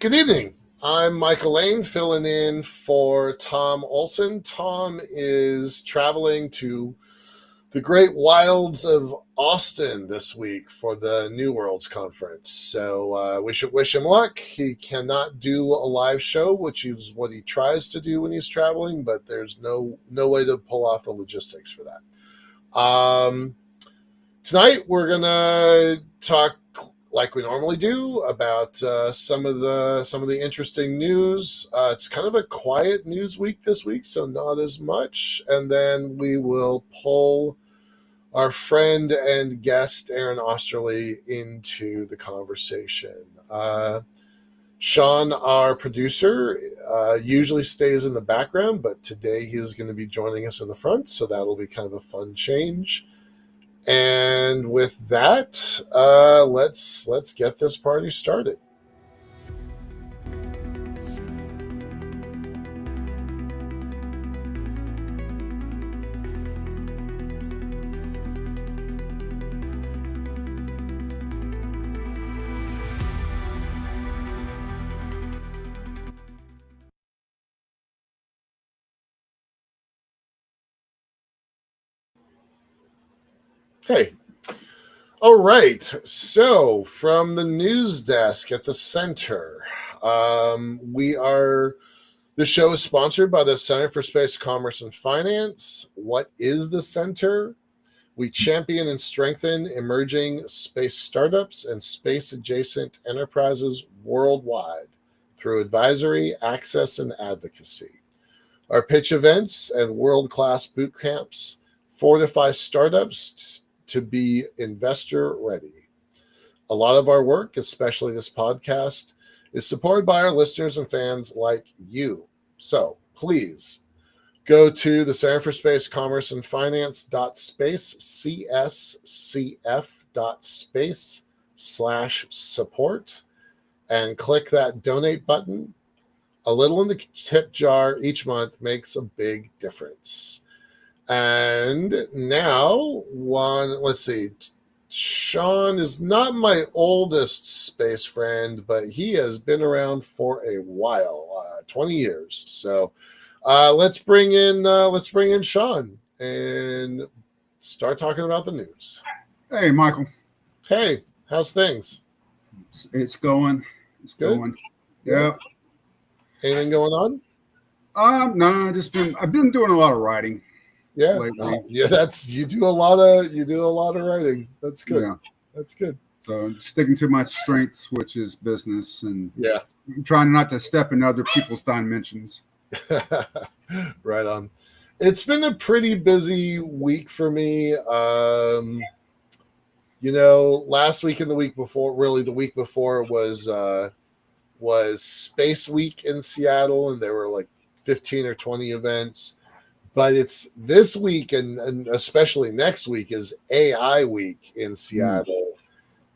Good evening. I'm Michael Lane, filling in for Tom Olson. Tom is traveling to the great wilds of Austin this week for the New Worlds Conference. So we should wish him luck. He cannot do a live show, which is what he tries to do when he's traveling, but there's no way to pull off the logistics for that. Tonight we're gonna talk like we normally do about some of the interesting news. It's kind of a quiet news week this week, so not as much. And then we will pull our friend and guest Aaron Oesterle into the conversation. Sean, our producer, usually stays in the background, but today he is going to be joining us in the front, so that'll be kind of a fun change. And with that, let's get this party started. Hey. All right. So from the news desk at the center, the show is sponsored by the Center for Space Commerce and Finance. What is the center? We champion and strengthen emerging space startups and space adjacent enterprises worldwide through advisory, access, and advocacy. Our pitch events and world-class boot camps fortify startups to be investor ready. A lot of our work, especially this podcast, is supported by our listeners and fans like you. So please go to the Center for Space Commerce and Finance.space, cscf.space/support, and click that donate button. A little in the tip jar each month makes a big difference. And now, let's see. Sean is not my oldest space friend, but he has been around for a while, 20 years. So let's bring in Sean and start talking about the news. Hey, Michael. Hey, how's things? It's going. It's good. Going. Yep. Anything going on? No, I've been doing a lot of writing. Yeah, you do a lot of writing. That's good. Yeah. That's good. So sticking to my strengths, which is business, and trying not to step in other people's dimensions. Right on. It's been a pretty busy week for me. Last week and the week before, really the week before was Space Week in Seattle, and there were like 15 or 20 events. But it's this week and especially next week is AI week in Seattle.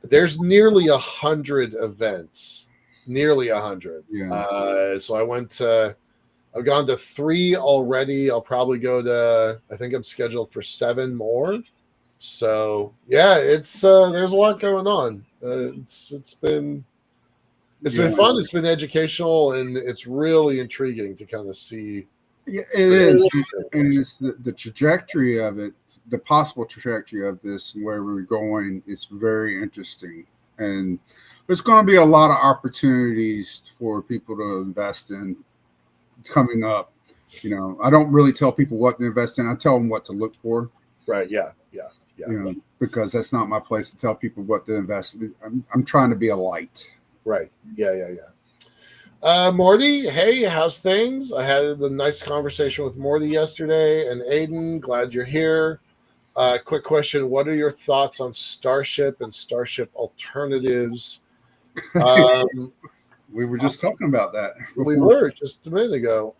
There's nearly 100 events, nearly 100. Yeah. So I've gone to 3 already. I'll probably go to, I think I'm scheduled for 7 more. So yeah, it's there's a lot going on. It's been fun. It's been educational, and it's really intriguing to kind of see. Yeah, it is, and it's the trajectory of it, the possible trajectory of this, and where we're going. It's very interesting, and there's going to be a lot of opportunities for people to invest in coming up. I don't really tell people what to invest in. I tell them what to look for. Right? Yeah. Because that's not my place to tell people what to invest in. I'm trying to be a light. Right. Yeah. Morty, hey, how's things? I had a nice conversation with Morty yesterday, and Aiden, glad you're here. Quick question. What are your thoughts on Starship and Starship alternatives? We were just talking about that. We were just a minute ago.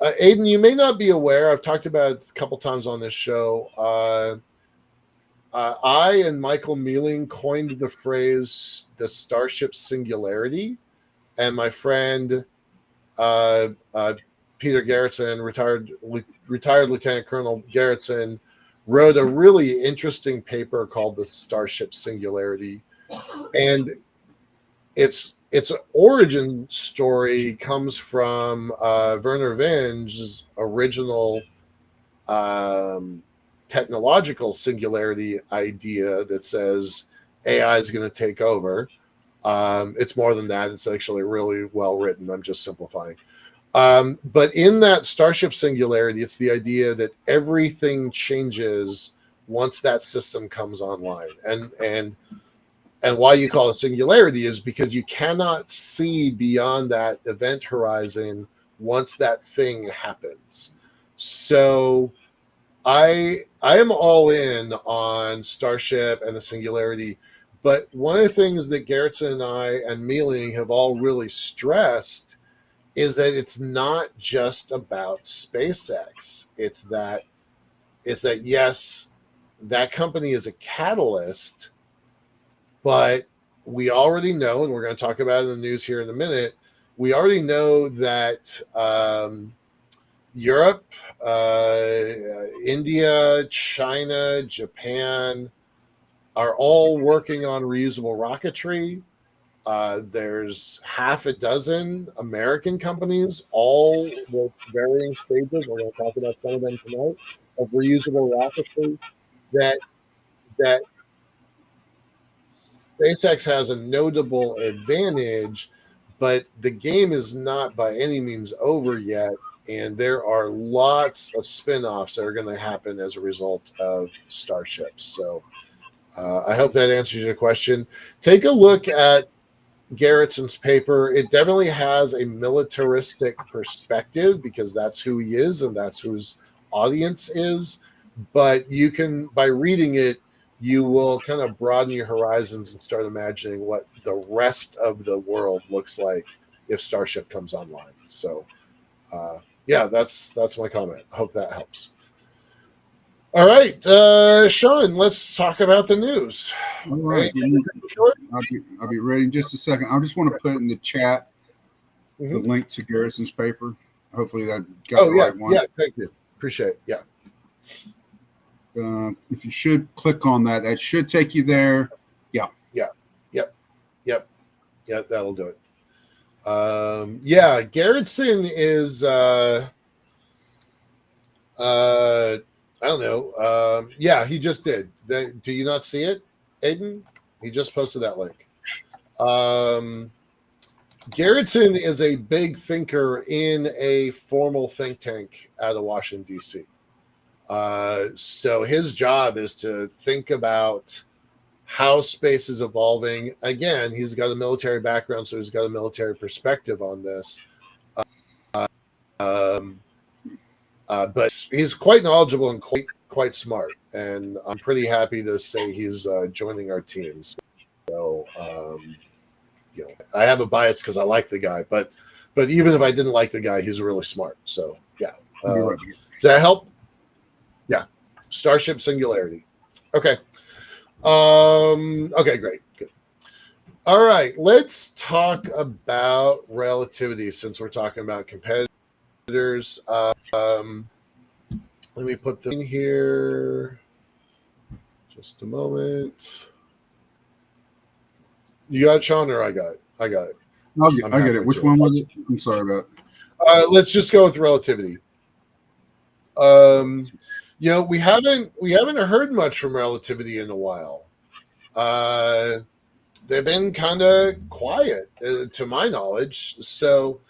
Aiden, you may not be aware, I've talked about it a couple times on this show. I and Michael Mealing coined the phrase the Starship singularity. And my friend Peter Garrettson, retired Lieutenant Colonel Garrettson, wrote a really interesting paper called The Starship Singularity. And it's its origin story comes from Werner Vinge's original technological singularity idea that says AI is going to take over. It's more than that. It's actually really well written. I'm just simplifying. But in that Starship singularity, it's the idea that everything changes once that system comes online. And why you call it singularity is because you cannot see beyond that event horizon once that thing happens. So I am all in on Starship and the singularity. But one of the things that Gerritsen and I and Mealing have all really stressed is that it's not just about SpaceX. It's that yes, that company is a catalyst, but we already know, and we're going to talk about it in the news here in a minute, we already know that Europe, India, China, Japan are all working on reusable rocketry. There's half a dozen American companies, all with varying stages. We're going to talk about some of them tonight of reusable rocketry that that SpaceX has a notable advantage, but the game is not by any means over yet. And there are lots of spin-offs that are going to happen as a result of Starships. So I hope that answers your question. Take a look at Gerritsen's paper. It definitely has a militaristic perspective because that's who he is and that's whose audience is. But you can, by reading it, you will kind of broaden your horizons and start imagining what the rest of the world looks like if Starship comes online. So, yeah, that's my comment. I hope that helps. All right, Sean, let's talk about the news. All right. I'll be ready in just a second. I just want to put in the chat the link to Gerritsen's paper. Hopefully that got the right one. Yeah, thank you. Appreciate it. Yeah. If you should click on that, that should take you there. Yeah. Yeah, that'll do it. Yeah, Gerritsen is I don't know. Yeah, he just did. Do you not see it, Aiden? He just posted that link. Gerritsen is a big thinker in a formal think tank out of Washington, D.C. So his job is to think about how space is evolving. Again, he's got a military background, so he's got a military perspective on this. But he's quite knowledgeable and quite smart, and I'm pretty happy to say he's joining our team. So, I have a bias because I like the guy, but even if I didn't like the guy, he's really smart. So, yeah. Does that help? Yeah. Starship Singularity. Okay. Okay, great. Good. All right. Let's talk about relativity since we're talking about competitors. Let me put them in here. Just a moment. You got it, Sean, or I got it? I got it. I get it. Which one was it? I'm sorry about it. Let's just go with relativity. We haven't heard much from relativity in a while. They've been kind of quiet, to my knowledge. So,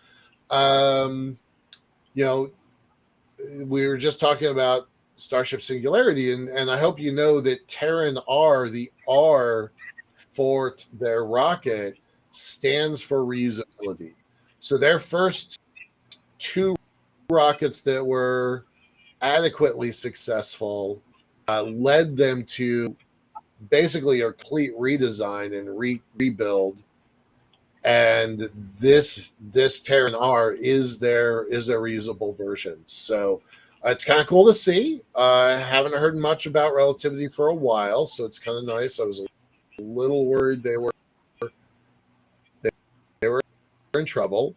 we were just talking about Starship Singularity, and I hope you know that Terran R, the R for their rocket, stands for reusability. So their first two rockets that were adequately successful led them to basically a complete redesign and rebuild. And this Terran R is their reusable version. So it's kind of cool to see. I haven't heard much about relativity for a while, so it's kind of nice. I was a little worried they were in trouble.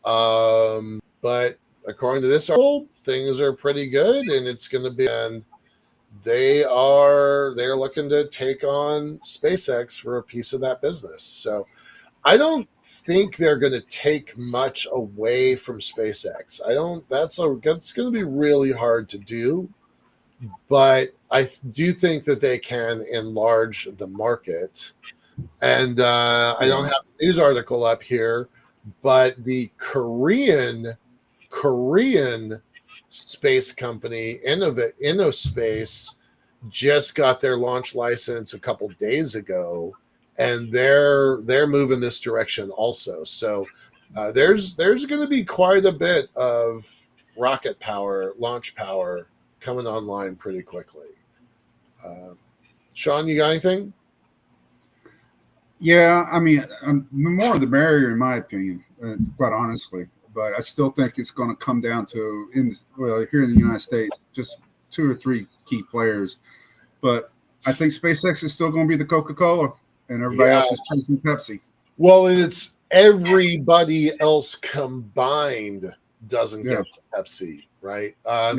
But according to this article, things are pretty good, and it's going to be. And they're looking to take on SpaceX for a piece of that business. So I don't think they're going to take much away from SpaceX. I don't. That's going to be really hard to do, but I do think that they can enlarge the market. And I don't have a news article up here, but the Korean space company InnoSpace just got their launch license a couple days ago, and they're moving this direction also. So there's going to be quite a bit of rocket power, launch power coming online pretty quickly. Sean, you got anything? Yeah, I mean, the more the merrier, in my opinion, quite honestly. But I still think it's going to come down to here in the United States, just 2 or 3 key players. But I think SpaceX is still going to be the Coca-Cola, and everybody else is choosing Pepsi. Well, and it's everybody else combined doesn't get to Pepsi, right? At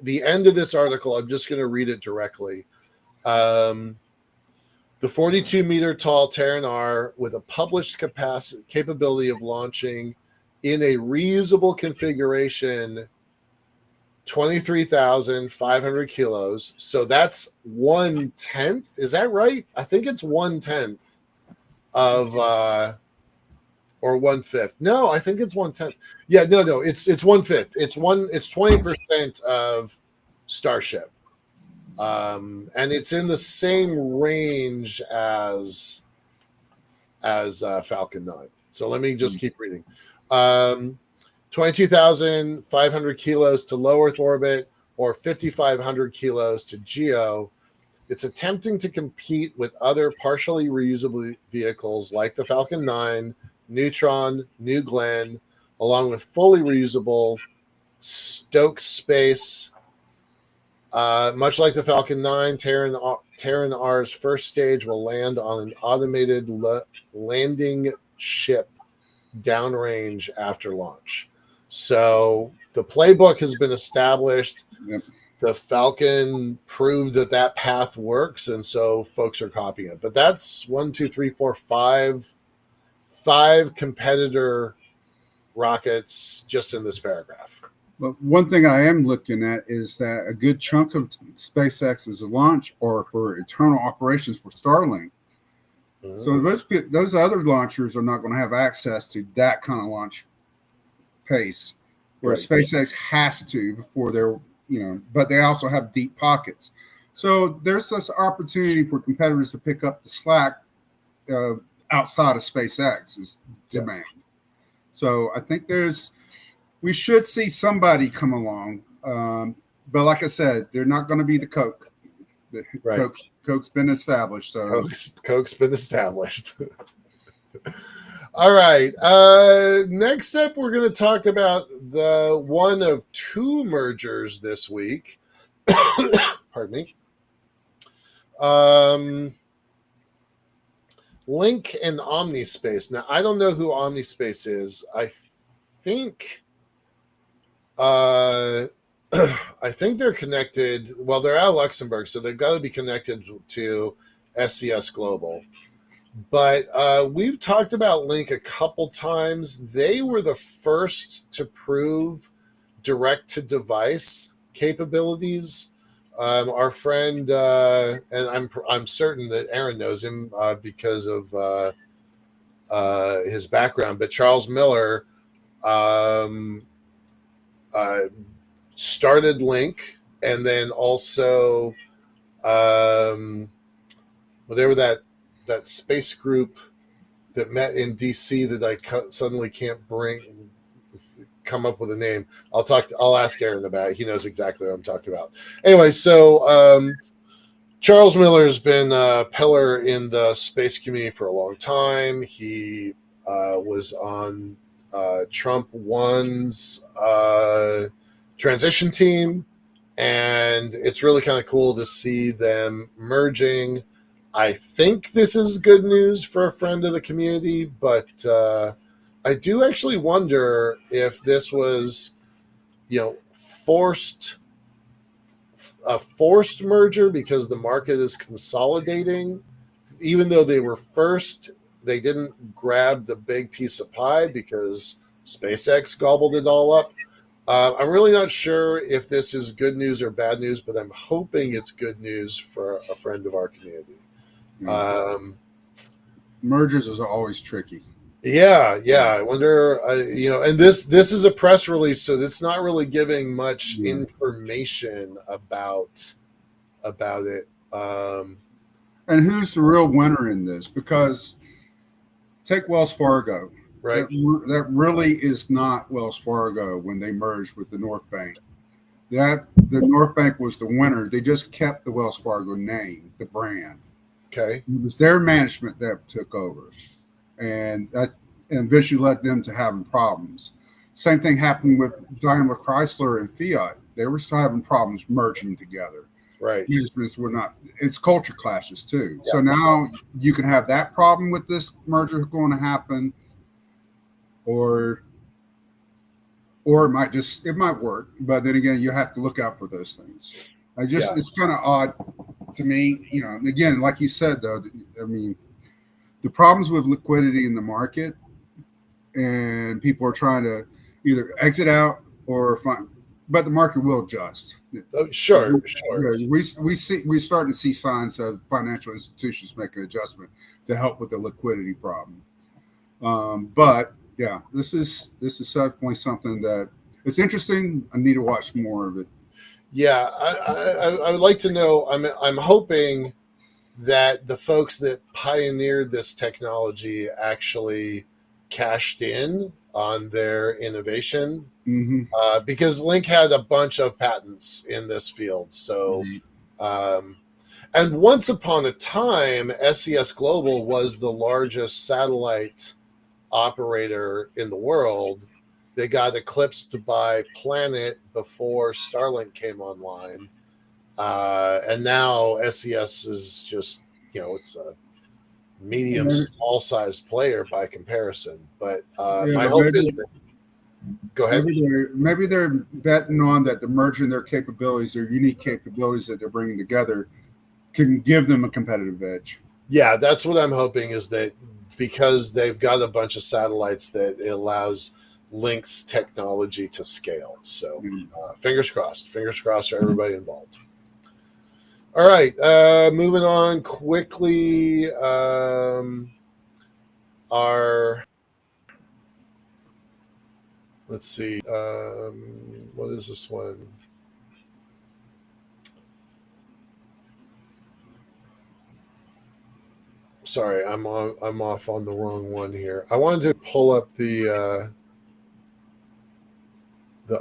the end of this article, I'm just going to read it directly. The 42-meter tall Terran R with a published capability of launching in a reusable configuration 23,500 kilos. So that's 1/10. Is that right? I think it's 1/10 of or 1/5. No, I think it's 1/10. Yeah, no, it's 1/5. It's 20% of Starship. And it's in the same range as Falcon 9. So let me just keep reading. 22,500 kilos to low Earth orbit or 5,500 kilos to GEO. It's attempting to compete with other partially reusable vehicles like the Falcon 9, Neutron, New Glenn, along with fully reusable Stoke Space. Much like the Falcon 9, Terran R's first stage will land on an automated landing ship downrange after launch. So the playbook has been established. Yep. The Falcon proved that path works, and so folks are copying it. But that's 5 competitor rockets just in this paragraph. But one thing I am looking at is that a good chunk of SpaceX's launch are for internal operations for Starlink. Mm-hmm. So those other launchers are not going to have access to that kind of launch pace, where SpaceX has to before they're, but they also have deep pockets. So there's this opportunity for competitors to pick up the slack outside of SpaceX's demand. So I think we should see somebody come along. But like I said, they're not going to be the Coke. Coke's been established. So Coke's been established. All right. Next up, we're going to talk about the one of 2 mergers this week. Pardon me. Link and Omnispace. Now, I don't know who Omnispace is. I think they're connected. Well, they're out of Luxembourg, so they've got to be connected to SCS Global. But we've talked about Link a couple times. They were the first to prove direct-to-device capabilities. Our friend, and I'm certain that Aaron knows him because of his background, but Charles Miller started Link, and then also whatever that space group that met in DC that I suddenly can't come up with a name. I'll ask Aaron about it. He knows exactly what I'm talking about. Anyway, so Charles Miller has been a pillar in the space community for a long time. He was on Trump 1's transition team, and it's really kind of cool to see them merging. I think this is good news for a friend of the community, but I do actually wonder if this was, a forced merger because the market is consolidating. Even though they were first, they didn't grab the big piece of pie because SpaceX gobbled it all up. I'm really not sure if this is good news or bad news, but I'm hoping it's good news for a friend of our community. Mergers is always tricky. Yeah. I wonder, and this is a press release, so it's not really giving much information about it. And who's the real winner in this? Because take Wells Fargo. Right. That really is not Wells Fargo when they merged with the North Bank. The North Bank was the winner. They just kept the Wells Fargo name, the brand. Okay. It was their management that took over, and that eventually led them to having problems. Same thing happened with Daimler Chrysler and Fiat. They were still having problems merging together. Right. Managements were not. It's culture clashes too. Yeah. So now you can have that problem with this merger going to happen, or it might work. But then again, you have to look out for those things. It's kind of odd to me, again, like you said, though, I mean, the problems with liquidity in the market, and people are trying to either exit out or find, but the market will adjust. Sure. We're starting to see signs of financial institutions make an adjustment to help with the liquidity problem. But yeah, this is definitely something that it's interesting. I need to watch more of it. Yeah, I would like to know. I'm hoping that the folks that pioneered this technology actually cashed in on their innovation, because Link had a bunch of patents in this field. So, and once upon a time, SES Global was the largest satellite operator in the world. They got eclipsed by Planet before Starlink came online. And now SES is just, it's a medium, small-sized player by comparison. But my hope is that... Go ahead. Maybe they're betting on that the merging their capabilities, their unique capabilities that they're bringing together, can give them a competitive edge. Yeah, that's what I'm hoping, is that because they've got a bunch of satellites, that it allows Link's technology to scale. So fingers crossed for everybody involved. All right, moving on quickly. Let's see. What is this one? Sorry, I'm off on the wrong one here. I wanted to pull up the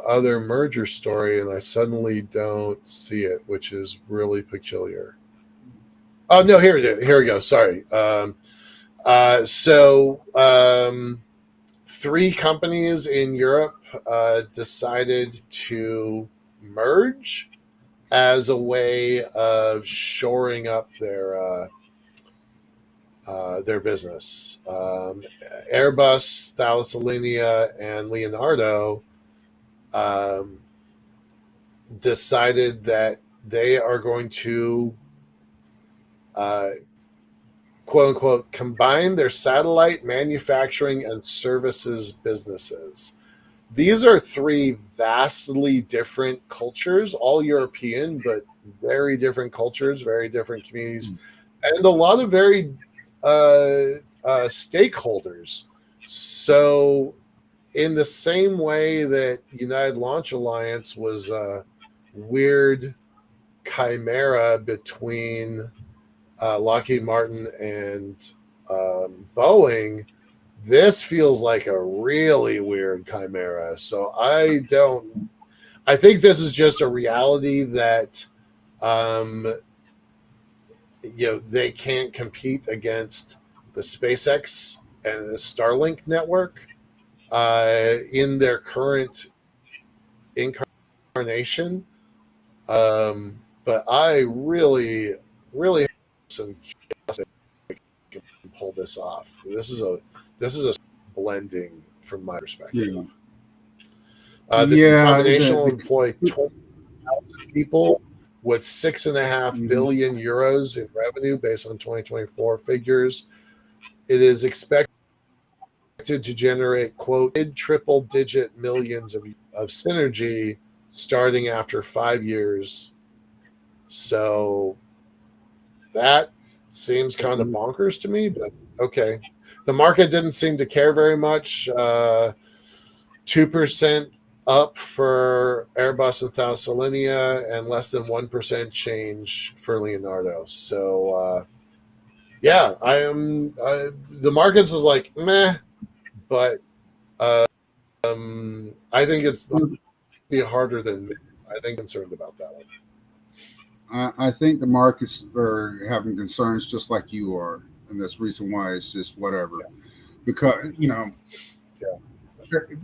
other merger story, and I suddenly don't see it, which is really peculiar. Oh no, here it is. Here we go. Sorry. Three companies in Europe decided to merge as a way of shoring up their business. Airbus, Thales and Leonardo decided that they are going to quote unquote combine their satellite manufacturing and services businesses. These are three vastly different cultures, all European, but very different cultures, very different communities, and a lot of very stakeholders. So in the same way that United Launch Alliance was a weird chimera between Lockheed Martin and Boeing, this feels like a really weird chimera. So I think this is just a reality that they can't compete against the SpaceX and the Starlink network in their current incarnation. But I really have some curiosity can pull this off. This is a blending from my perspective. The combination will employ 20,000 people with 6.5 billion euros in revenue based on 2024 figures. It is expected to generate, quote, triple digit millions of synergy starting after 5 years. So that seems kind of bonkers to me, but okay. The market didn't seem to care very much. 2% up for Airbus and Thales Alenia, and less than 1% change for Leonardo. So, yeah, the markets is like meh, but I think it's be harder than me. I think I'm concerned about that one. I think the markets are having concerns just like you are, and that's the reason why it's just whatever. Yeah. Because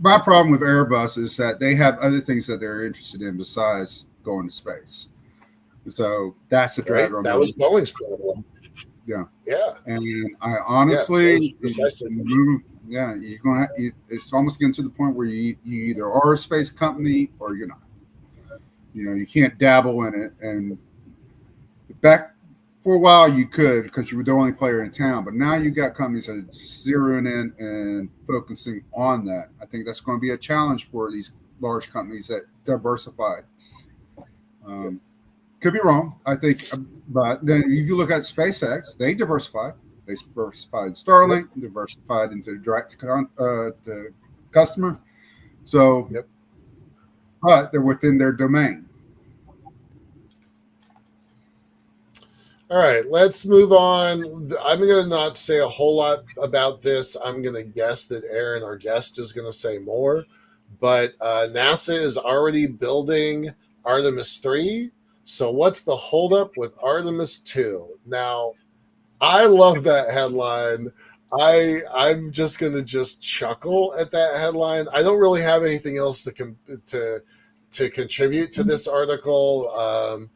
my problem with Airbus is that they have other things that they're interested in besides going to space. So that's the drag on That them. was Boeing's problem. Yeah. Yeah. And I honestly, precisely. you're gonna. It's almost getting to the point where you either are a space company or you're not. You can't dabble in it. And back for a while you could because you were the only player in town, but now you got companies that are zeroing in and focusing on that. I think that's going to be a challenge for these large companies that diversified. Could be wrong, I think, but then if you look at SpaceX, they diversified. They diversified Starlink, diversified into direct to customer. So, but they're within their domain. All right, let's move on. I'm going to not say a whole lot about this. I'm going to guess that Aaron, our guest, is going to say more. But NASA is already building Artemis 3. So what's the holdup with Artemis 2? Now, I love that headline. I'm just going to just chuckle at that headline. I don't really have anything else to contribute to this article.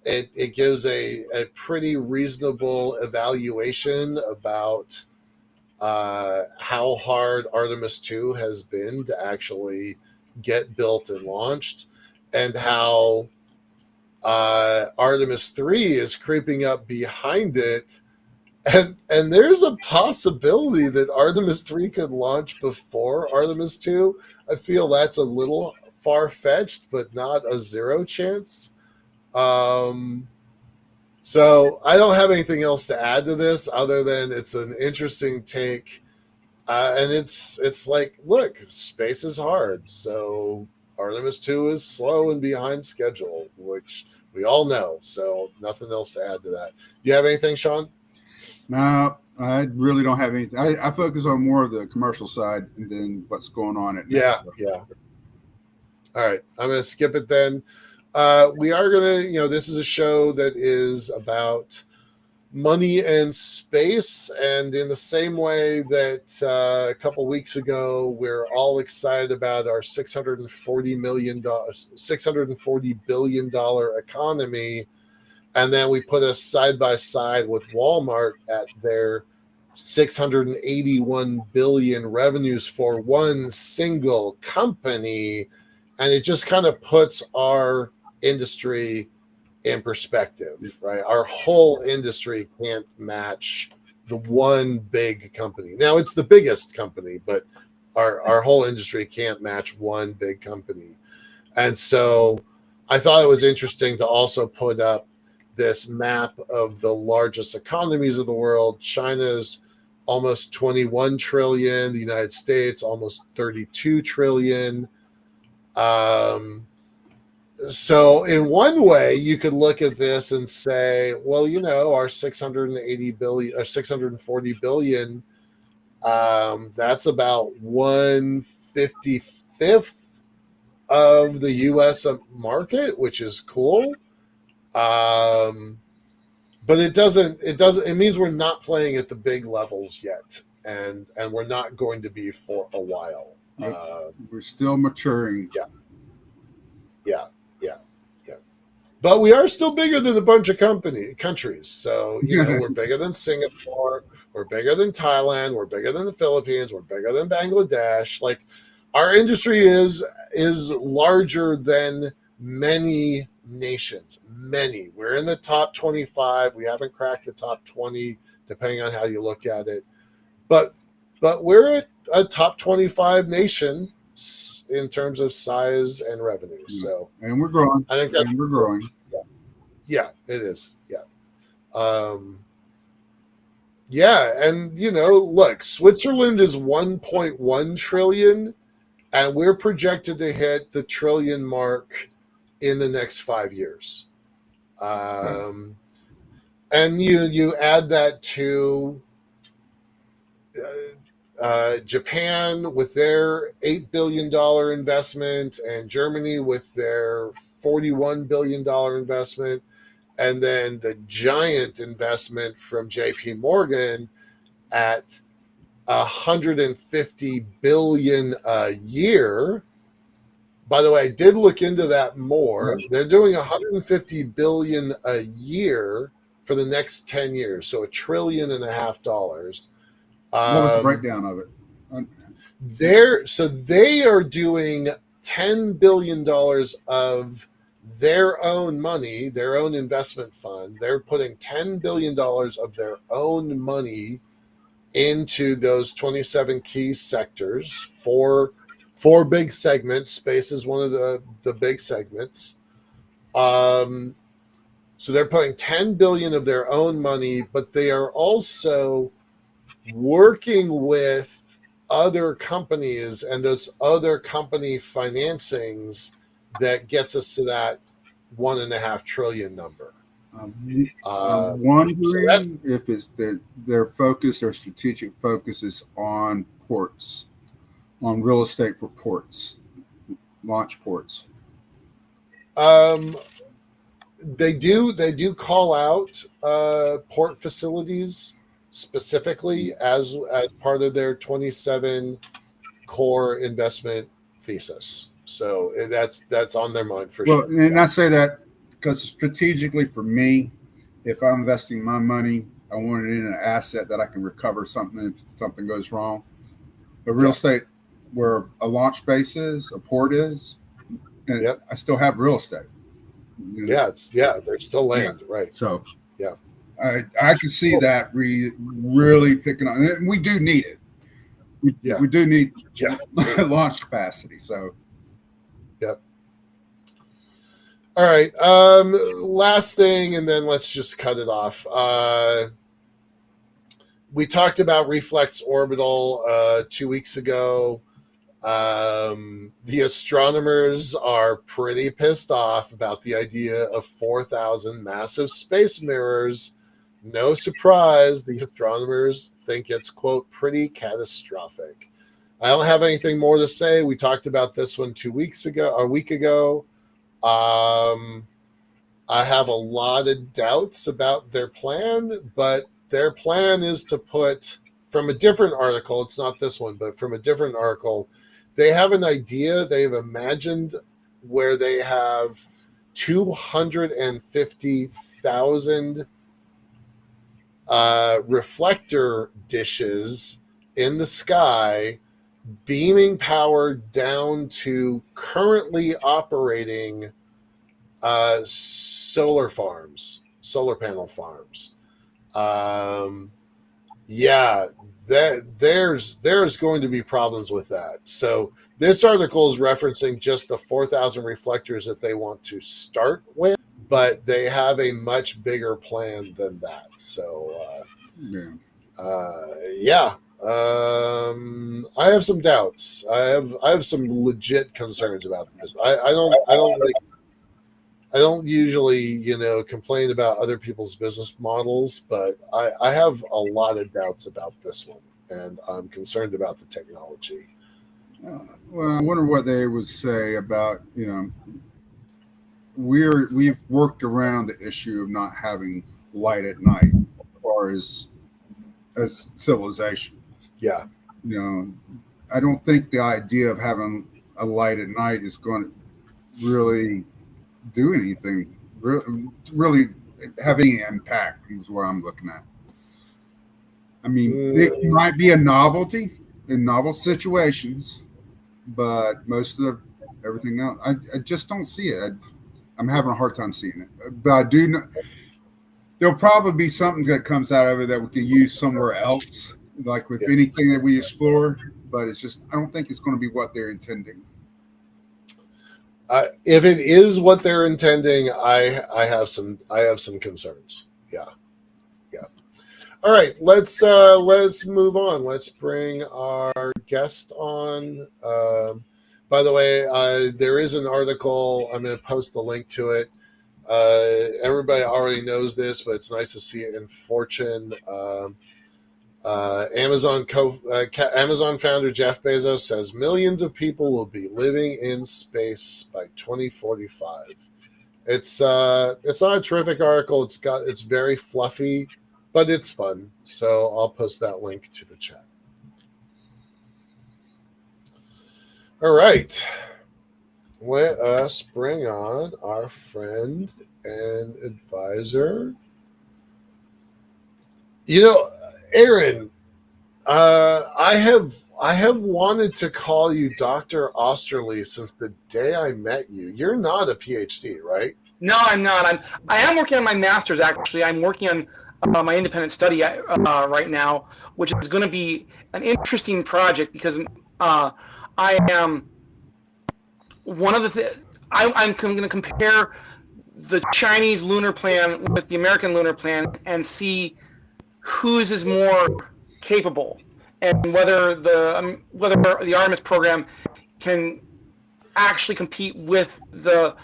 It gives a pretty reasonable evaluation about how hard Artemis 2 has been to actually get built and launched, and how Artemis 3 is creeping up behind it. And there's a possibility that Artemis 3 could launch before Artemis 2. I feel that's a little far-fetched, but not a zero chance. So I don't have anything else to add to this other than it's an interesting take. And it's like, look, space is hard. So Artemis 2 is slow and behind schedule, which we all know. So nothing else to add to that. You have anything, Sean? No, I really don't have anything. I focus on more of the commercial side and then what's going on at NASA. Yeah. All right, I'm going to skip it then. We are going to, this is a show that is about money and space. And in the same way that a couple weeks ago, we're all excited about our $640 billion economy. And then we put us side by side with Walmart at their 681 billion revenues for one single company. And it just kind of puts our industry in perspective, right? Our whole industry can't match the one big company. Now it's the biggest company, but our whole industry can't match one big company. And so I thought it was interesting to also put up this map of the largest economies of the world. China's almost 21 trillion, the United States almost 32 trillion. So in one way, you could look at this and say, well, our 680 billion or 640 billion, that's about 1/55th of the U.S. market, which is cool. But it means we're not playing at the big levels yet, and we're not going to be for a while. We're still maturing. Yeah. But we are still bigger than a bunch of countries. So, we're bigger than Singapore. We're bigger than Thailand. We're bigger than the Philippines. We're bigger than Bangladesh. Like, our industry is larger than many nations. Many. We're in the top 25. We haven't cracked the top 20, depending on how you look at it. but we're a top 25 nation in terms of size and revenue. So, and we're growing. I think that's we're growing. Yeah, it is. Yeah. Yeah, and look, Switzerland is 1.1 trillion, and we're projected to hit the trillion mark in the next 5 years. And you add that to Japan with their $8 billion investment, and Germany with their $41 billion investment, and then the giant investment from JP Morgan at 150 billion a year. By the way, I did look into that more. Right. They're doing 150 billion a year for the next 10 years, so $1.5 trillion. What was the breakdown of it? They are doing $10 billion of their own money, their own investment fund. They're putting $10 billion of their own money into those 27 key sectors. Four big segments. Space is one of the big segments. So they're putting 10 billion of their own money, but they are also working with other companies and those other company financings that gets us to that 1.5 trillion number. I'm wondering if it's their focus, their strategic focus is on ports, on real estate for ports, launch ports. They do call out port facilities specifically as part of their 27 core investment thesis. So that's on their mind for sure. Well, and I say that because strategically for me, if I'm investing my money, I want it in an asset that I can recover something if something goes wrong. But real estate, where a launch base is, a port is, and I still have real estate. There's still land, right? So yeah, I can see that really picking up. And we do need it. We do need launch capacity. So yep. All right. Last thing, and then let's just cut it off. We talked about Reflex Orbital 2 weeks ago. The astronomers are pretty pissed off about the idea of 4,000 massive space mirrors. No surprise, the astronomers think it's, quote, pretty catastrophic. I don't have anything more to say. We talked about this one a week ago. I have a lot of doubts about their plan, but their plan is to put, from a different article, it's not this one, but from a different article, they have an idea they've imagined where they have 250,000 reflector dishes in the sky, beaming power down to currently operating solar panel farms. There's going to be problems with that. So this article is referencing just the 4,000 reflectors that they want to start with, but they have a much bigger plan than that. So I have some doubts. I have some legit concerns about this. I don't usually, complain about other people's business models, but I have a lot of doubts about this one, and I'm concerned about the technology. Well, I wonder what they would say about, we've worked around the issue of not having light at night as far as civilization. Yeah. I don't think the idea of having a light at night is going to really do anything, really have any impact is what I'm looking at. I mean, it might be a novelty in novel situations, but most of everything else, I just don't see it. I'm having a hard time seeing it. But I do know there'll probably be something that comes out of it that we can use somewhere else like with anything that we explore, but it's just, I don't think it's going to be what they're intending. If it is what they're intending, I have some concerns. Yeah. All right, let's move on. Let's bring our guest on. By the way, there is an article. I'm going to post the link to it. Everybody already knows this, but it's nice to see it in Fortune. Amazon founder Jeff Bezos says millions of people will be living in space by 2045. It's not a terrific article. It's very fluffy, but it's fun. So I'll post that link to the chat. All right. Let us bring on our friend and advisor. Aaron, I have wanted to call you Dr. Oesterle since the day I met you. You're not a PhD, right? No, I'm not. I am working on my master's, actually. I'm working on my independent study right now, which is going to be an interesting project because I am one of the I'm going to compare the Chinese lunar plan with the American lunar plan and see whose is more capable, and whether the Artemis program can actually compete with the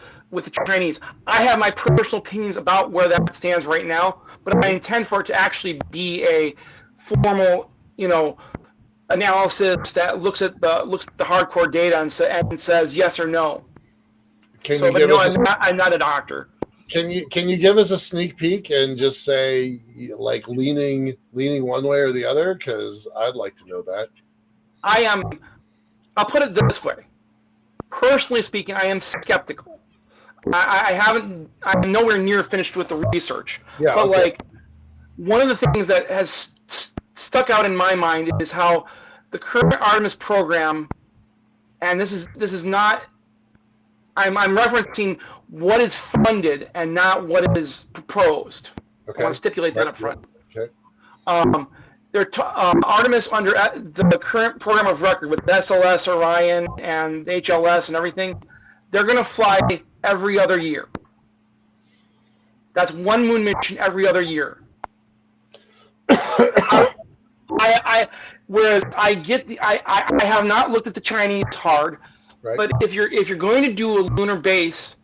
Chinese. I have my personal opinions about where that stands right now, but I intend for it to actually be a formal, analysis that looks at the hardcore data and says yes or no. I'm not a doctor. Can you give us a sneak peek and just say like leaning one way or the other? Because I'd like to know that. I'll put it this way. Personally speaking, I am skeptical. I'm nowhere near finished with the research. Yeah, but okay. like one of the things that has stuck out in my mind is how the current Artemis program, and this is not. I'm referencing what is funded and not what is proposed. Okay. I want to stipulate that up front. Okay. Artemis under the current program of record with SLS, Orion, and HLS and everything, they're going to fly every other year. That's one moon mission every other year. Whereas I have not looked at the Chinese hard, right. But if you're going to do a lunar base,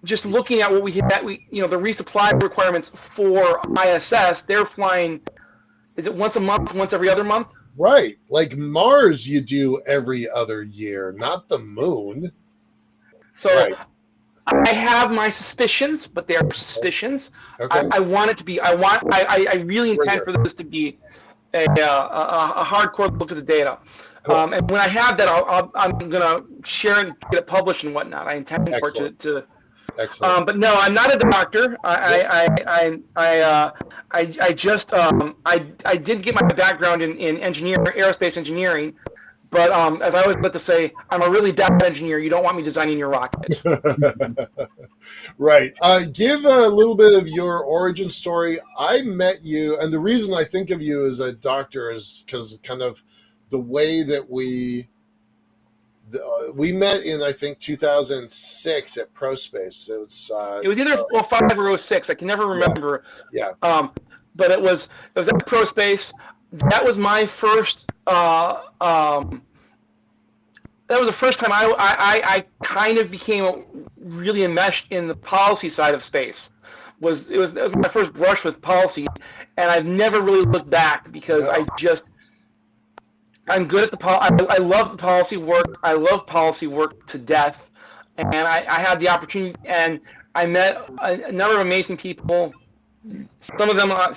just looking at what the resupply requirements for ISS, they're flying. Is it once a month, once every other month? Right. Like Mars, you do every other year, not the moon. So right. I have my suspicions, but they are suspicions. Okay. I want it to be. I really intend for this to be a hardcore look at the data. Cool. And when I have that, I'm gonna share and get it published and whatnot. I intend Excellent. For it to. Excellent. But no, I'm not a doctor. I did get my background in aerospace engineering, but as I always like to say, I'm a really bad engineer. You don't want me designing your rocket. Right. Give a little bit of your origin story. I met you, and the reason I think of you as a doctor is because kind of the way that we met in, I think, 2006 at ProSpace. It was either 05 or 06. I can never remember. Yeah. But it was at ProSpace. That was my first. That was the first time I kind of became really enmeshed in the policy side of space. It was my first brush with policy, and I've never really looked back because I'm good at I love the policy work. I love policy work to death, and I had the opportunity, and I met a number of amazing people. Some of them are.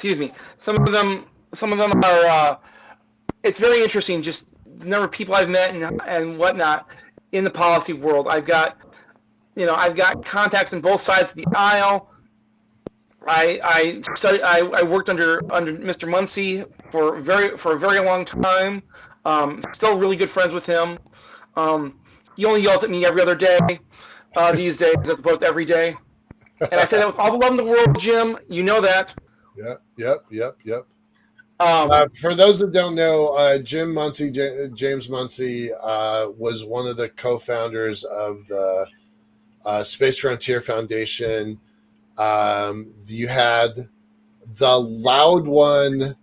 It's very interesting, just the number of people I've met and whatnot in the policy world. I've got contacts on both sides of the aisle. I worked under Mr. Muncie for a very long time. Still really good friends with him. He only yells at me every other day these days as opposed to every day. And I say that with all the love in the world, Jim. You know that. Yep. For those that don't know, James Muncie, was one of the co-founders of the Space Frontier Foundation. You had the loud one,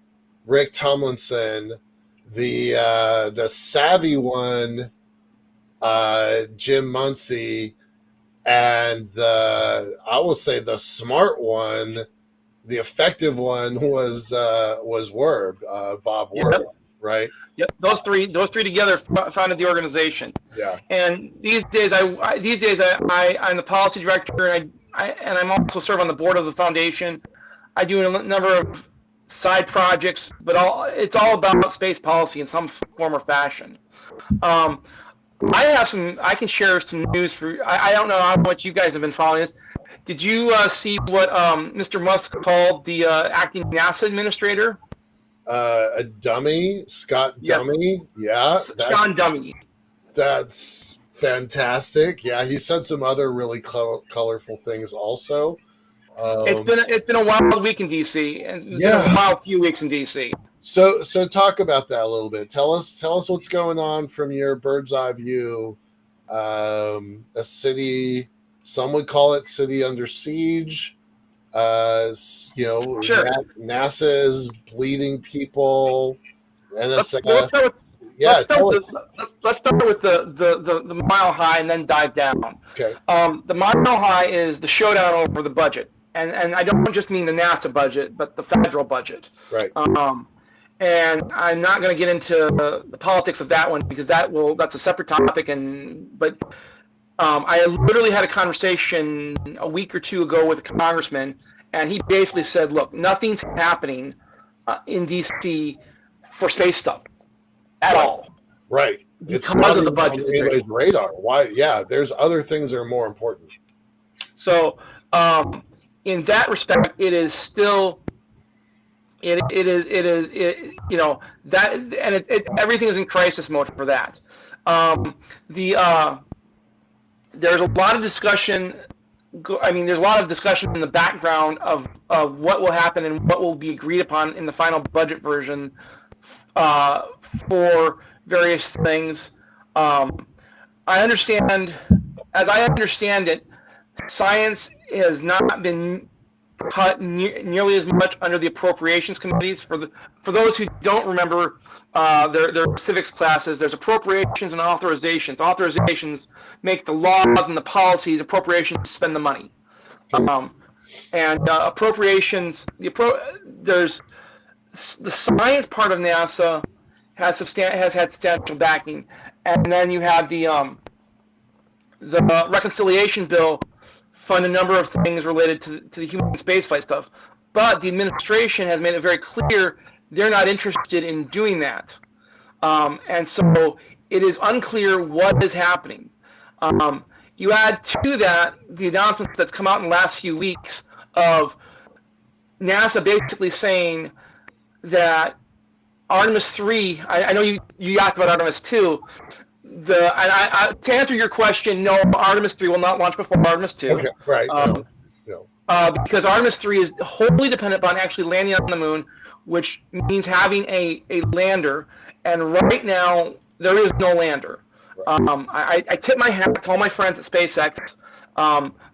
Rick Tomlinson, the savvy one, Jim Muncie, and I will say the smart one, the effective one was Werb, Bob Werb, Yep. right? Yep, those three together founded the organization. Yeah. And these days, I'm the policy director, and I'm also serve on the board of the foundation. I do a number of side projects, but it's all about space policy in some form or fashion. I can share some news for. I don't know how much you guys have been following this. Did you see what Mr. Musk called the acting NASA administrator? A dummy, Scott Yes. Dummy. Yeah. Sean Dummy. That's fantastic. Yeah, he said some other really colorful things also. It's been a wild week in DC, and it's been a wild few weeks in DC. So talk about that a little bit. Tell us what's going on from your bird's eye view. A city, some would call it city under siege. Sure. NASA is bleeding people. NSA. Let's start with the mile high and then dive down. Okay. The mile high is the showdown over the budget, and I don't just mean the NASA budget, but the federal budget. Right. And I'm not going to get into the politics of that one because that's a separate topic. But I literally had a conversation a week or two ago with a congressman, and he basically said, "Look, nothing's happening in DC for space stuff at all." Right. It's because of the budget. On anybody's radar. Why? Yeah, there's other things that are more important. So, in that respect, it is still. Everything is in crisis mode for that. There's a lot of discussion. There's a lot of discussion in the background of what will happen and what will be agreed upon in the final budget version for various things. As I understand it, science has not been cut nearly as much under the appropriations committees. For those who don't remember their civics classes, there's appropriations and authorizations. Authorizations make the laws and the policies. Appropriations spend the money. Appropriations. There's the science part of NASA has had substantial backing, and then you have the reconciliation bill fund a number of things related to the human spaceflight stuff, but the administration has made it very clear they're not interested in doing that, and so it is unclear what is happening. You add to that the announcements that's come out in the last few weeks of NASA basically saying that Artemis 3, I know you asked about Artemis 2. To answer your question, no, Artemis 3 will not launch before Artemis 2. Okay, right. Because Artemis 3 is wholly dependent upon actually landing on the moon, which means having a lander. And right now, there is no lander. Right. I tip my hat to all my friends at SpaceX,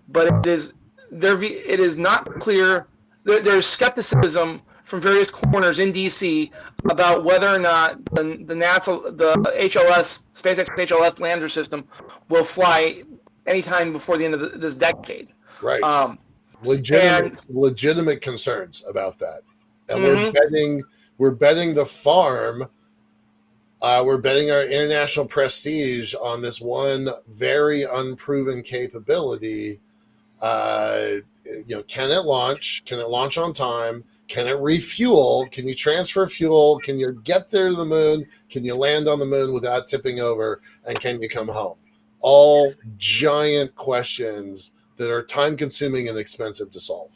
but it is not clear. There's skepticism from various corners in DC about whether or not the SpaceX HLS lander system will fly anytime before the end of this decade. Right. Legitimate concerns about that, and we're betting the farm. We're betting our international prestige on this one very unproven capability. Can it launch? Can it launch on time? Can it refuel? Can you transfer fuel? Can you get there to the moon? Can you land on the moon without tipping over? And can you come home? All giant questions that are time-consuming and expensive to solve.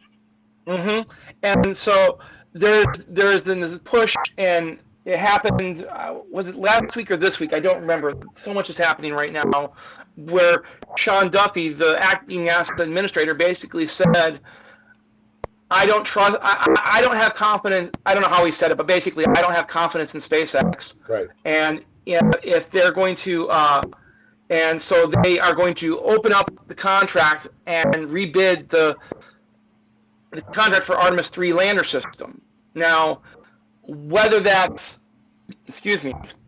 Mm-hmm. And so there's this push, and it happened, was it last week or this week? I don't remember. So much is happening right now, where Sean Duffy, the acting NASA administrator, basically said, I don't trust. I don't have confidence. I don't know how he said it, but basically, I don't have confidence in SpaceX. Right. And if they're going to, and so they are going to open up the contract and rebid the contract for Artemis 3 lander system. Now, whether that's,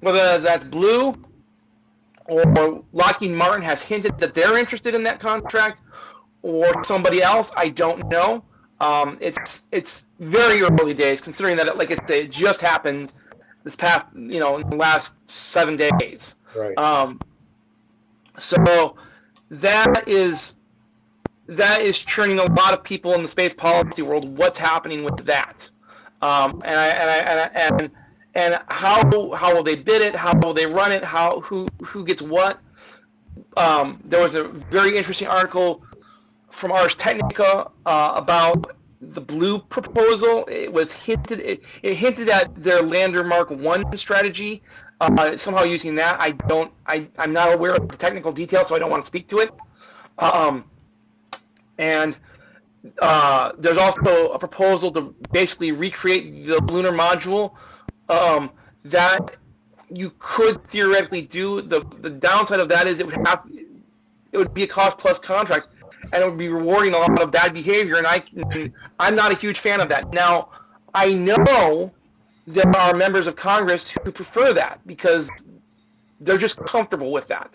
whether that's Blue or Lockheed Martin has hinted that they're interested in that contract, or somebody else, I don't know. It's very early days, considering that it just happened this past, in the last 7 days. Right. So that is churning a lot of people in the space policy world. What's happening with that? And how will they bid it? How will they run it? Who gets what? There was a very interesting article from Ars Technica about the Blue proposal. It was hinted. It hinted at their Lander Mark 1 strategy. Somehow using that. I'm not aware of the technical details, so I don't want to speak to it. And there's also a proposal to basically recreate the lunar module that you could theoretically do. The downside of that is it would be a cost plus contract, and it would be rewarding a lot of bad behavior. And I'm not a huge fan of that. Now, I know there are members of Congress who prefer that because they're just comfortable with that.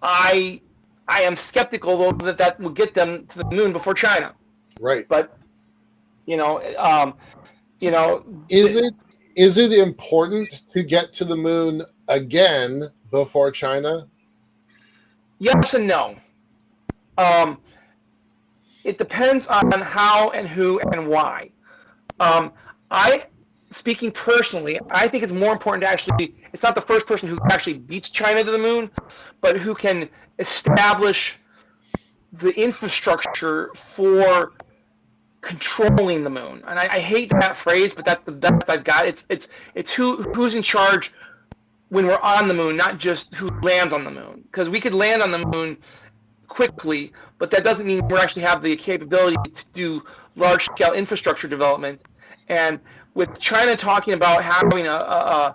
I am skeptical though that will get them to the moon before China. Right. But is it important to get to the moon again before China? Yes and no. It depends on how and who and why. Speaking personally, I think it's more important to actually, it's not the first person who actually beats China to the moon, but who can establish the infrastructure for controlling the moon. And I hate that phrase, but that's the best I've got. It's who's in charge when we're on the moon, not just who lands on the moon. Because we could land on the moon quickly, but that doesn't mean we actually have the capability to do large-scale infrastructure development. And with China talking about having a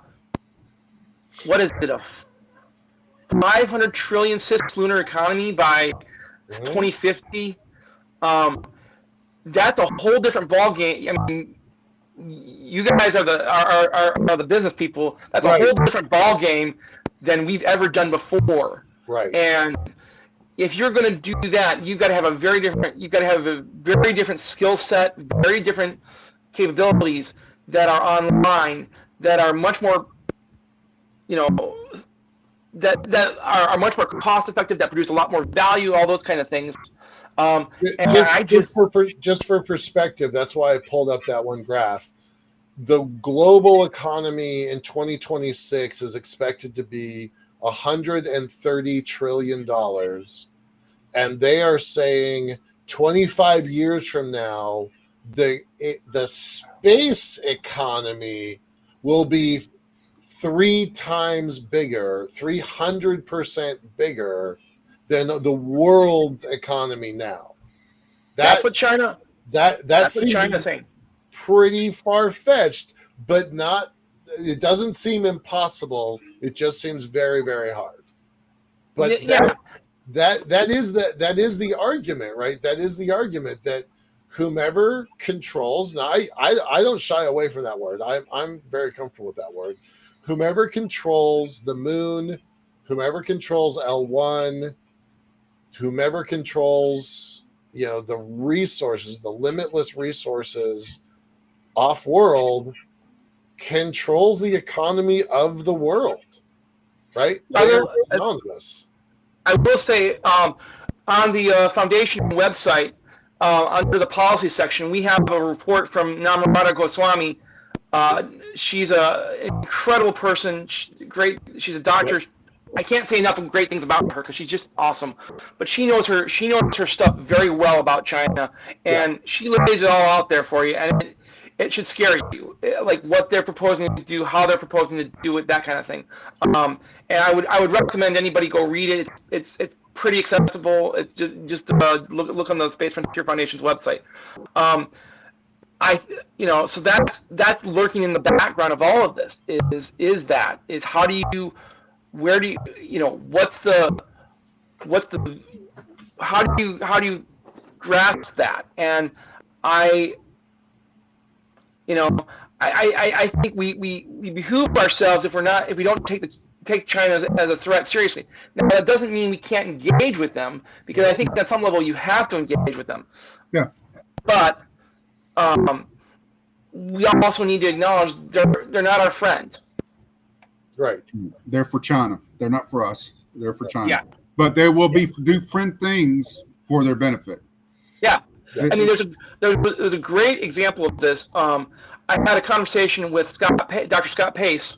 500 trillion cislunar economy by 2050, that's a whole different ballgame. I mean, you guys are the business people. That's a whole different ballgame than we've ever done before. Right. And if you're going to do that, you've got to have a very different skill set, very different capabilities that are online, that are much more, that are much more cost effective, that produce a lot more value, all those kind of things. Just for perspective, that's why I pulled up that one graph. The global economy in 2026 is expected to be $130 trillion. And they are saying 25 years from now, the space economy will be 3 times bigger, 300% bigger than the world's economy now. That's what China. That's what China's saying. Pretty far-fetched, but not. It doesn't seem impossible. It just seems very, very hard. But that is the argument, right? That is the argument that whomever controls. Now, I don't shy away from that word. I'm very comfortable with that word. Whomever controls the moon, whomever controls L1, whomever controls, the resources, the limitless resources off-world, controls the economy of the world, right? I will say, on the foundation website, under the policy section, we have a report from Namrata Goswami. She's an incredible person. She's a doctor. Yep. I can't say enough of great things about her because she's just awesome. But she knows her stuff very well about China, and she lays it all out there for you, and it should scare you, like what they're proposing to do, how they're proposing to do it, that kind of thing. And I would recommend anybody go read it. It's pretty accessible. It's just look on the Space Frontier Foundation's website. So that's lurking in the background of all of this is how do you, where do you, what's the how do you grasp that? And I think we behoove ourselves if we don't take China as a threat seriously. Now that doesn't mean we can't engage with them, because I think at some level you have to engage with them. Yeah. But we also need to acknowledge they're not our friend. Right. They're for China. They're not for us. They're for China. Yeah. But they will do friend things for their benefit. Yeah. I mean, there's a great example of this. I had a conversation with Dr. Scott Pace,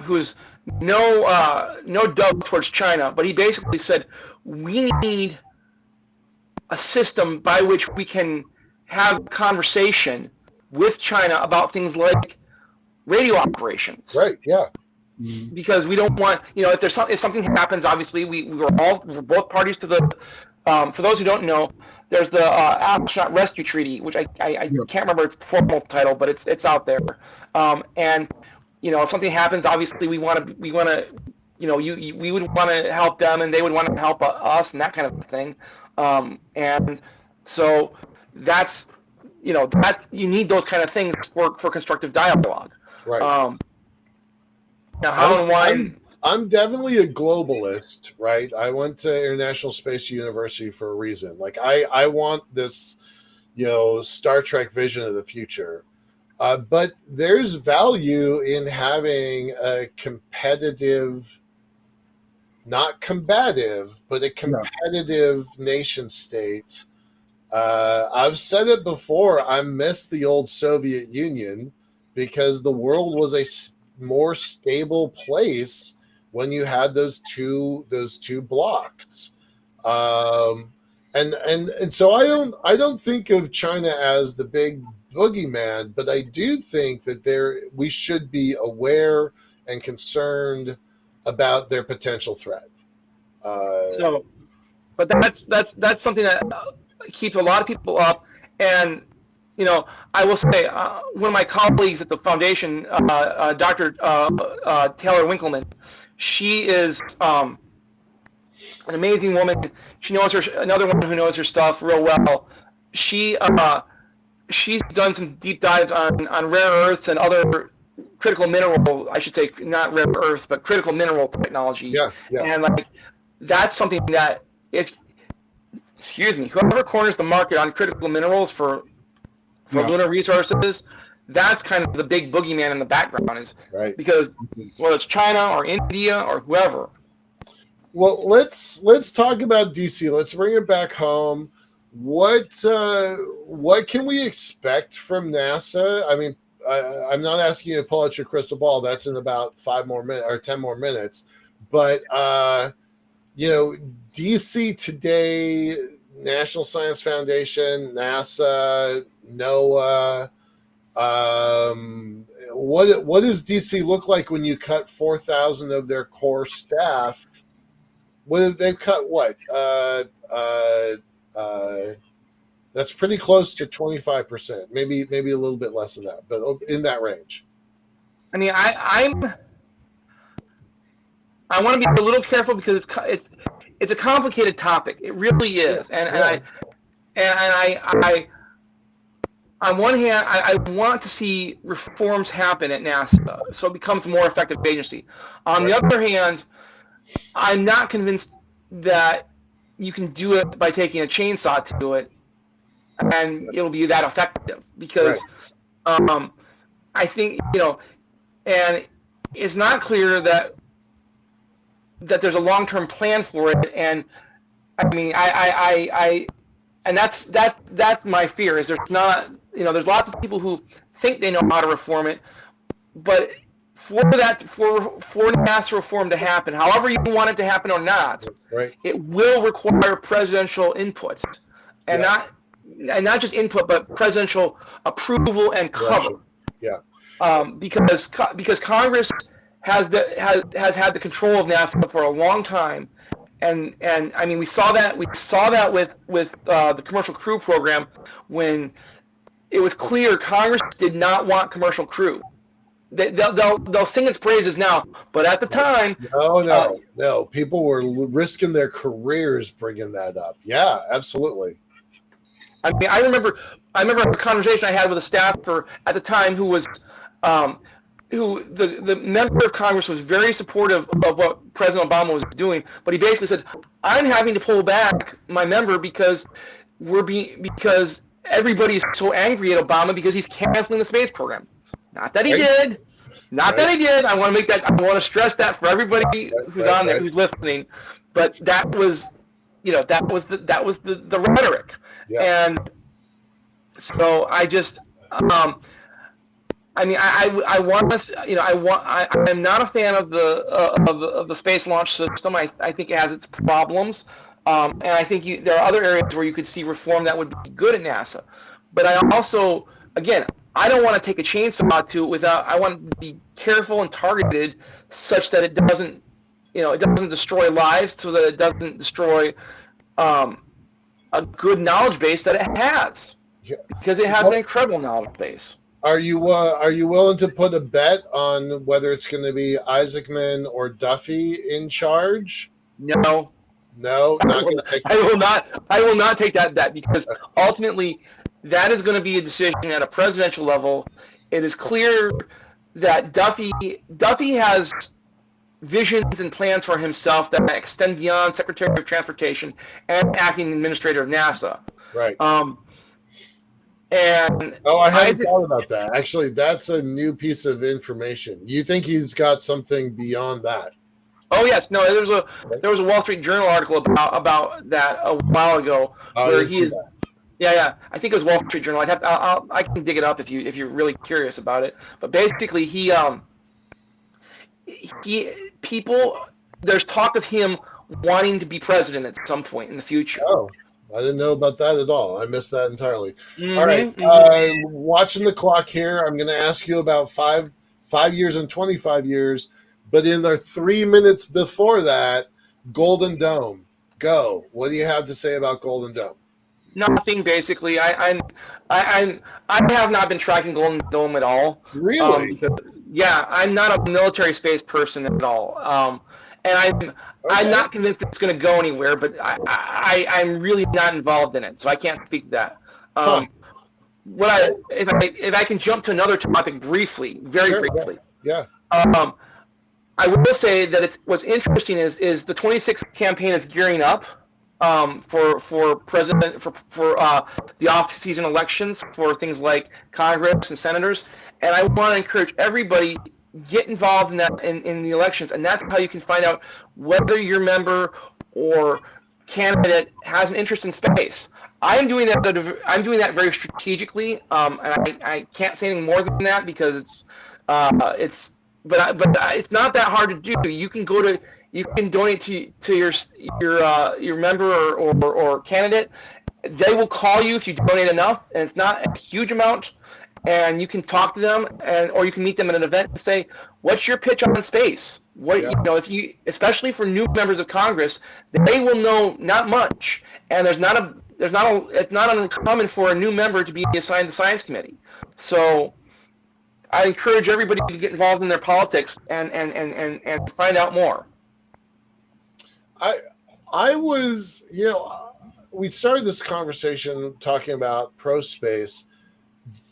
who's no dub towards China, but he basically said we need a system by which we can have conversation with China about things like radio operations. Right. Yeah. Because we don't want, if something happens, obviously we're both parties to the. For those who don't know, there's the Astronaut Rescue Treaty, which I can't remember its formal title, but it's out there. And if something happens, obviously we want to we would want to help them, and they would want to help us, and that kind of thing. And so that's you need those kind of things for constructive dialogue. Right. Now, how and why? I'm definitely a globalist, right? I went to International Space University for a reason. Like I want this, Star Trek vision of the future. But there's value in having a competitive, not combative, but a competitive nation state. I've said it before. I miss the old Soviet Union because the world was a more stable place when you had those two blocks. And so I don't think of China as the big boogeyman, but I do think that we should be aware and concerned about their potential threat. But that's something that keeps a lot of people up. And I will say, one of my colleagues at the foundation, Dr. Taylor Winkleman, she is an amazing woman. She knows another one who knows her stuff real well. She's done some deep dives on rare earths and other critical mineral, I should say, not rare earths, but critical mineral technology. Yeah. And that's something that whoever corners the market on critical minerals for lunar resources, that's kind of the big boogeyman in the background, is right, because whether it's China or India or whoever. Well, let's talk about DC. Let's bring it back home. What can we expect from NASA? I mean, I'm not asking you to pull out your crystal ball. That's in about 5 more minutes or 10 more minutes. But DC today, National Science Foundation, NASA, NOAA. What does DC look like when you cut 4,000 of their core staff? They've cut what? That's pretty close to 25%, maybe a little bit less than that, but in that range. I mean, I want to be a little careful because it's a complicated topic. It really is, and on one hand, I want to see reforms happen at NASA so it becomes a more effective agency. On the other hand, I'm not convinced that you can do it by taking a chainsaw to it and it'll be that effective, because I think, and it's not clear that there's a long-term plan for it. And I mean, and that's my fear, is there's not, there's lots of people who think they know how to reform it, but for NASA reform to happen, however you want it to happen or not, it will require presidential input, and not just input, but presidential approval and cover. Because Congress has had the control of NASA for a long time, I mean, we saw that with the commercial crew program when it was clear Congress did not want commercial crew. They'll sing its praises now, but at the time, no. People were risking their careers bringing that up. Yeah, absolutely. I mean, I remember a conversation I had with a staffer at the time who was, who the member of Congress was very supportive of what President Obama was doing, but he basically said, "I'm having to pull back my member because because everybody is so angry at Obama because he's canceling the space program." Not that he did. Not that he did. I want to make that. I want to stress that for everybody who's on there, who's listening. But that was, that was the rhetoric. Yeah. And so I just, I mean, I want to, I'm not a fan of the space launch system. I think it has its problems. And I think there are other areas where you could see reform that would be good at NASA. But I also, again, I don't want to take a chainsaw to it without. I want to be careful and targeted, such that it doesn't, it doesn't destroy lives, so that it doesn't destroy a good knowledge base that it has, because it has an incredible knowledge base. Are you willing to put a bet on whether it's going to be Isaacman or Duffy in charge? No. No, not going to take. I will not take that bet, because ultimately that is going to be a decision at a presidential level. It is clear that Duffy has visions and plans for himself that extend beyond Secretary of Transportation and acting administrator of NASA. Right. And I hadn't thought about that. Actually, that's a new piece of information. You think he's got something beyond that? Oh yes, no. There was a Wall Street Journal article about that a while ago, where he is. Yeah. I think it was Wall Street Journal. I can dig it up if you're really curious about it. But basically, there's talk of him wanting to be president at some point in the future. Oh, I didn't know about that at all. I missed that entirely. Mm-hmm, all right, watching the clock here. I'm going to ask you about 5 years and 25 years, but in the 3 minutes before that, Golden Dome. Go. What do you have to say about Golden Dome? Nothing, basically. I have not been tracking Golden Dome at all. Really? Yeah, I'm not a military space person at all. And I'm not convinced it's going to go anywhere, but I'm really not involved in it, so I can't speak to that. If I can jump to another topic briefly, very briefly. Yeah. I will say that what's interesting is the 26th campaign is gearing up for president for the off-season elections for things like Congress and senators, and I want to encourage everybody get involved in that in the elections, and that's how you can find out whether your member or candidate has an interest in space. I'm doing that very strategically, and I can't say anything more than that because but it's not that hard to do. You can donate to your member or candidate. They will call you if you donate enough, and it's not a huge amount. And you can talk to them, or you can meet them at an event and say, "What's your pitch on space?" Especially for new members of Congress, they will know not much, and it's not uncommon for a new member to be assigned the science committee. So I encourage everybody to get involved in their politics and find out more. I was, we started this conversation talking about pro space.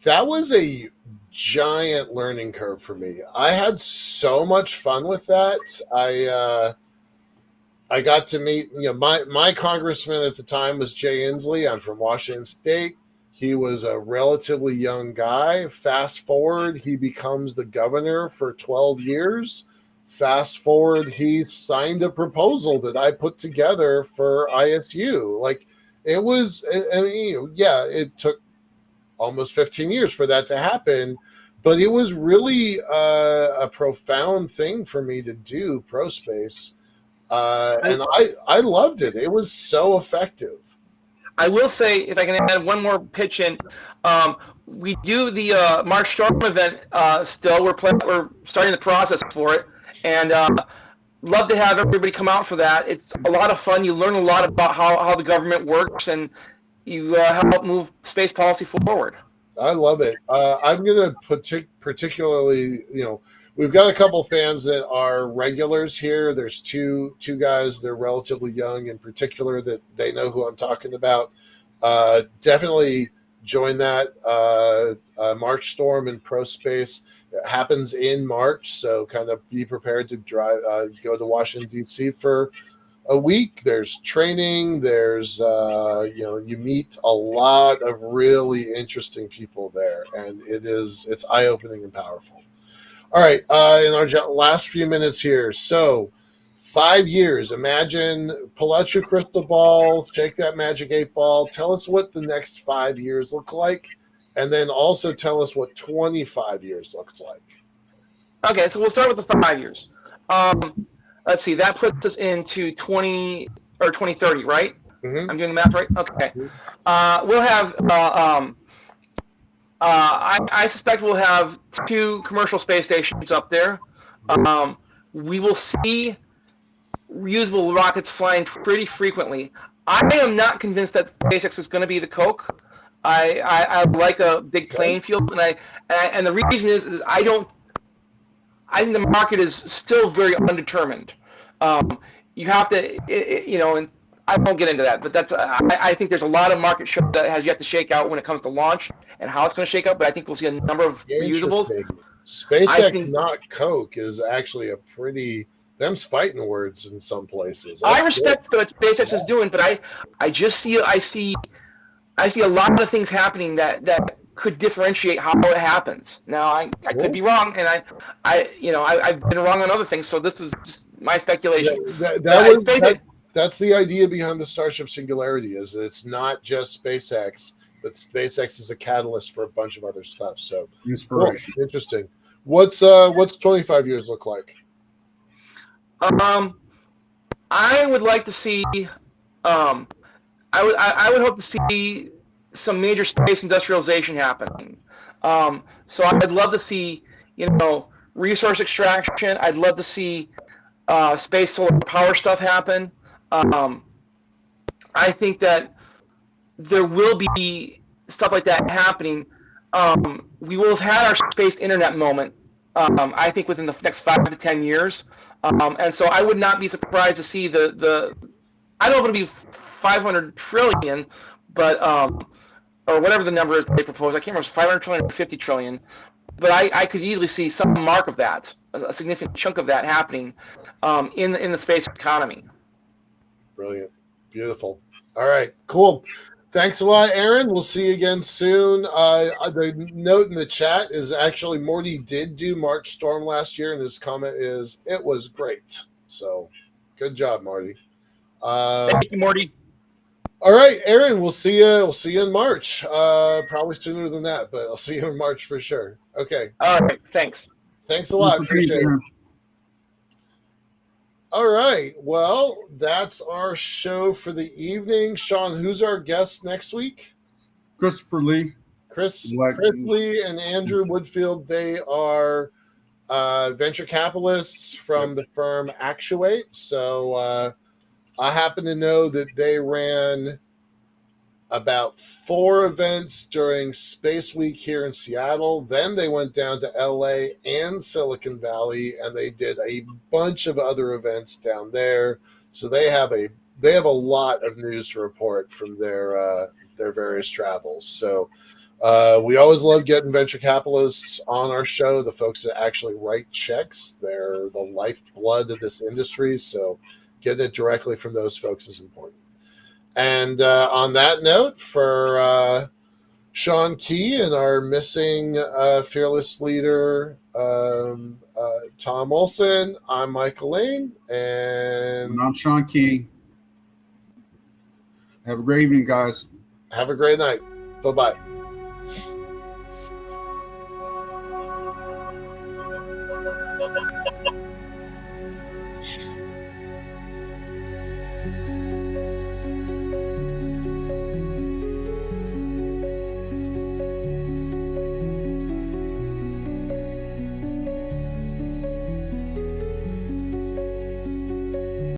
That was a giant learning curve for me. I had so much fun with that. I got to meet, my congressman at the time was Jay Inslee. I'm from Washington State. He was a relatively young guy. Fast forward, he becomes the governor for 12 years. Fast forward, he signed a proposal that I put together for ISU. It took almost 15 years for that to happen, but it was really a profound thing for me to do, pro space. And I loved it. It was so effective. I will say, if I can add one more pitch in, we do the Mark Storm event still. We're starting the process for it, and love to have everybody come out for that. It's a lot of fun. You learn a lot about how the government works, and you help move space policy forward. I love it. I'm going to particularly, we've got a couple fans that are regulars here. There's two guys. They're relatively young, in particular, that they know who I'm talking about. Definitely join that March Storm in Pro Space. It happens in March, so kind of be prepared to go to Washington D.C. for a week. There's training. There's you meet a lot of really interesting people there, and it's eye-opening and powerful. All right, in our last few minutes here, so 5 years. Imagine, pull out your crystal ball, shake that magic 8 ball. Tell us what the next 5 years look like, and then also tell us what 25 years looks like. Okay, so we'll start with the 5 years. Let's see, that puts us into 2030, right? Mm-hmm. I'm doing the math right? Okay. We'll have, I suspect we'll have 2 commercial space stations up there. We will see reusable rockets flying pretty frequently. I am not convinced that SpaceX is going to be the Coke. I like a big playing field, and the reason is I think the market is still very undetermined. You have to, and I won't get into that, but I think there's a lot of market that has yet to shake out when it comes to launch and how it's going to shake out. But I think we'll see a number of reusables. SpaceX, not Coke, is actually a pretty. Them's fighting words in some places. I respect what SpaceX is doing, but I see a lot of things happening that could differentiate how it happens. Now I could be wrong, and I've been wrong on other things, so this is just my speculation. That's the idea behind the Starship Singularity, is that it's not just SpaceX, but SpaceX is a catalyst for a bunch of other stuff. So inspiration. Cool. Interesting. What's 25 years look like? I would like to see. I would hope to see some major space industrialization happening. So I'd love to see, resource extraction. I'd love to see space solar power stuff happen. I think that there will be stuff like that happening. We will have had our space internet moment, I think, within the next 5 to 10 years. And so I would not be surprised to see the I don't know if it'll be 500 trillion, but or whatever the number is they propose. I can't remember if it's 500 trillion or 50 trillion, but I could easily see some mark of that, a significant chunk of that happening in the space economy. Brilliant. Beautiful. All right, cool. Thanks a lot, Aaron. We'll see you again soon. The note in the chat is actually Morty did do March Storm last year, and his comment is it was great. So good job, Marty. Thank you, Morty. All right, Aaron. We'll see you. We'll see you in March. Probably sooner than that, but I'll see you in March for sure. Okay. All right. Thanks. Thanks a lot. Appreciate it. All right. Well, that's our show for the evening. Sean, who's our guest next week? Christopher Lee. Chris Lee and Andrew Woodfield. They are venture capitalists from the firm Actuate. So I happen to know that they ran about 4 events during Space Week here in Seattle. Then they went down to LA and Silicon Valley, and they did a bunch of other events down there. So they have a lot of news to report from their various travels. So we always love getting venture capitalists on our show, the folks that actually write checks. They're the lifeblood of this industry. So getting it directly from those folks is important. And on that note, for Sean Key and our missing fearless leader, Tom Olson, I'm Michael Lane. And I'm Sean Key. Have a great evening, guys. Have a great night. Bye-bye.